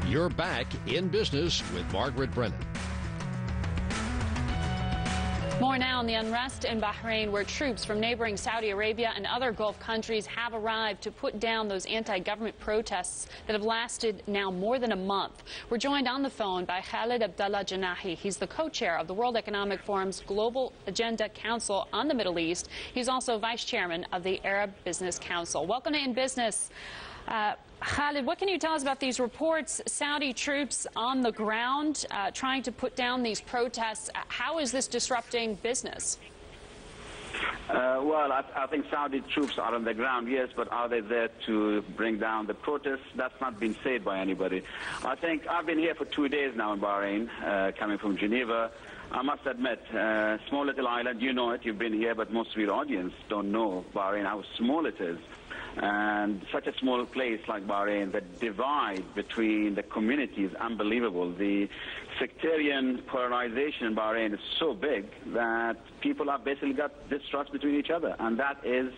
You're back in business with Margaret Brennan. More now on the unrest in Bahrain, where troops from neighboring Saudi Arabia and other Gulf countries have arrived to put down those anti-government protests that have lasted now more than a month. We're joined on the phone by Khalid Janahi. He's the co-chair of the World Economic Forum's Global Agenda Council on the Middle East. He's also vice chairman of the Arab Business Council. Welcome to In Business. Khalid, what can you tell us about these reports? Saudi troops on the ground trying to put down these protests. How is this disrupting business? Well, I think Saudi troops are on the ground, yes, but are they there to bring down the protests? That's not been said by anybody. I think I've been here for 2 days now in Bahrain, coming from Geneva. I must admit, small little island, you know it, you've been here, but most of your audience don't know Bahrain, how small it is. And such a small place like Bahrain, the divide between the community is unbelievable. The sectarian polarization in Bahrain is so big that people have basically got distrust between each other, and that is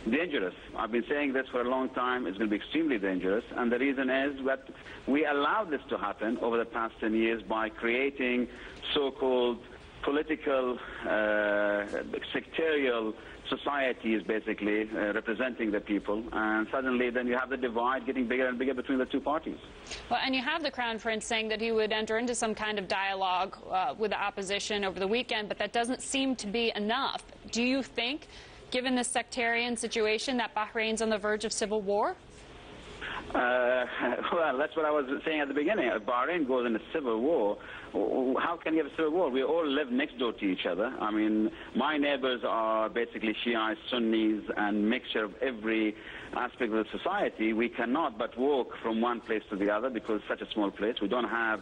dangerous. I've been saying this for a long time. It's going to be extremely dangerous, and the reason is that we allowed this to happen over the past 10 years by creating so-called political, sectarial societies, basically representing the people, and suddenly then you have the divide getting bigger and bigger between the two parties. Well, and you have the Crown Prince saying that he would enter into some kind of dialogue with the opposition over the weekend, but that doesn't seem to be enough. Do you think, given this sectarian situation, that Bahrain's on the verge of civil war? Well, that's what I was saying at the beginning. If Bahrain goes in a civil war, how can you have a civil war? We all live next door to each other. I mean, my neighbors are basically Shiites, Sunnis, and mixture of every aspect of the society. We cannot but walk from one place to the other because it's such a small place. We don't have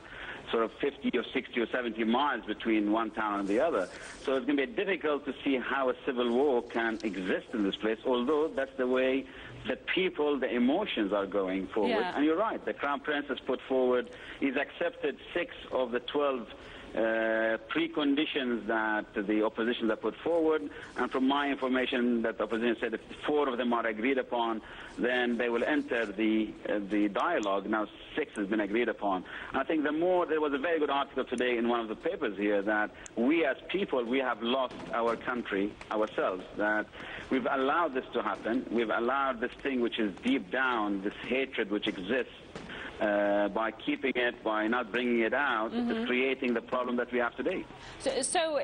sort of 50 or 60 or 70 miles between one town and the other. So it's going to be difficult to see how a civil war can exist in this place, although that's the way the people, the emotions are going forward. Yeah. And you're right, the Crown Prince has put forward, he's accepted 6 of the 12 preconditions that the opposition have put forward, and from my information that the opposition said if 4 of them are agreed upon, then they will enter the dialogue. Now 6 has been agreed upon. I think there was a very good article today in one of the papers here that we as people, we have lost our country ourselves, that we've allowed this to happen. We've allowed this thing which is deep down, this hatred which exists, by keeping it, by not bringing it out, is creating the problem that we have today. So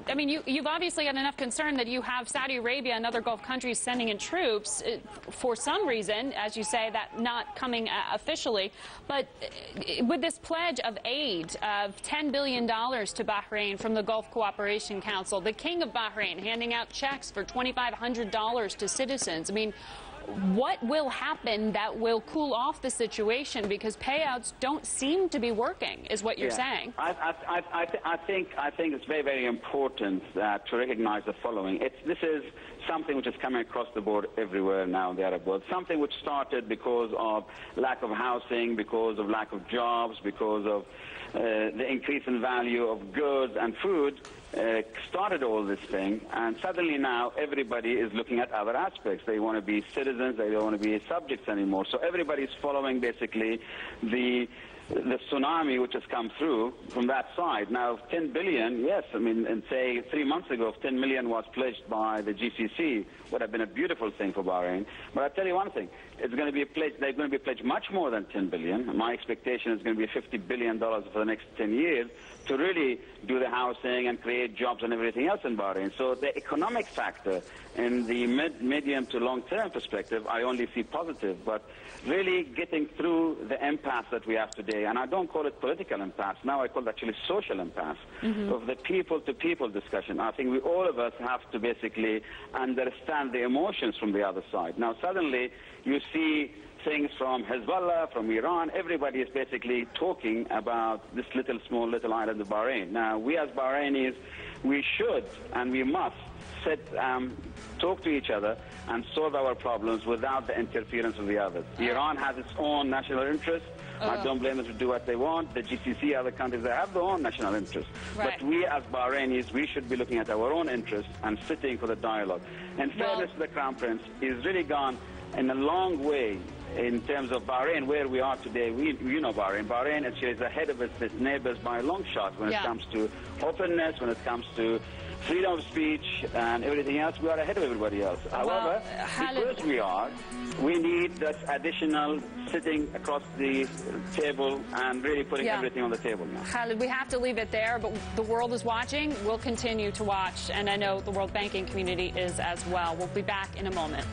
I mean, you've obviously got enough concern that you have Saudi Arabia and other Gulf countries sending in troops for some reason, as you say, that not coming officially. But with this pledge of aid of $10 billion to Bahrain from the Gulf Cooperation Council, the King of Bahrain handing out checks for $2,500 to citizens, I mean, what will happen that will cool off the situation? Because payouts don't seem to be working, is what you're saying. I think it's very, very important to recognize the following. This is something which is coming across the board everywhere now in the Arab world. Something which started because of lack of housing, because of lack of jobs, because of the increase in value of goods and food. Started all this thing, and suddenly now everybody is looking at other aspects. They want to be citizens, they don't want to be subjects anymore. So everybody is following basically the tsunami which has come through from that side. Now, 10 billion, yes, I mean, and say 3 months ago, if 10 million was pledged by the GCC, would have been a beautiful thing for Bahrain. But I'll tell you one thing, it's going to be pledged, they're going to be pledged much more than 10 billion. My expectation is going to be $50 billion for the next 10 years to really do the housing and create jobs and everything else in Bahrain. So the economic factor in the medium to long-term perspective, I only see positive, but really getting through the impasse that we have today, and I don't call it political impasse, now I call it actually social impasse, of the people-to-people discussion. I think all of us have to basically understand the emotions from the other side. Now suddenly you see things from Hezbollah, from Iran, everybody is basically talking about this small little island of Bahrain. Now, we as Bahrainis, we should and we must talk to each other and solve our problems without the interference of the others. Iran has its own national interest. I don't blame them to do what they want. The GCC, other countries, they have their own national interests. Right. But we as Bahrainis, we should be looking at our own interests and sitting for the dialogue. In fairness to the Crown Prince, he's really gone in a long way in terms of Bahrain, where we are today, you know Bahrain. Bahrain actually is ahead of its neighbors by a long shot when it comes to openness, when it comes to freedom of speech and everything else. We are ahead of everybody else. However, because we need that additional sitting across the table and really putting everything on the table now. Khalid, we have to leave it there, but the world is watching. We'll continue to watch, and I know the world banking community is as well. We'll be back in a moment.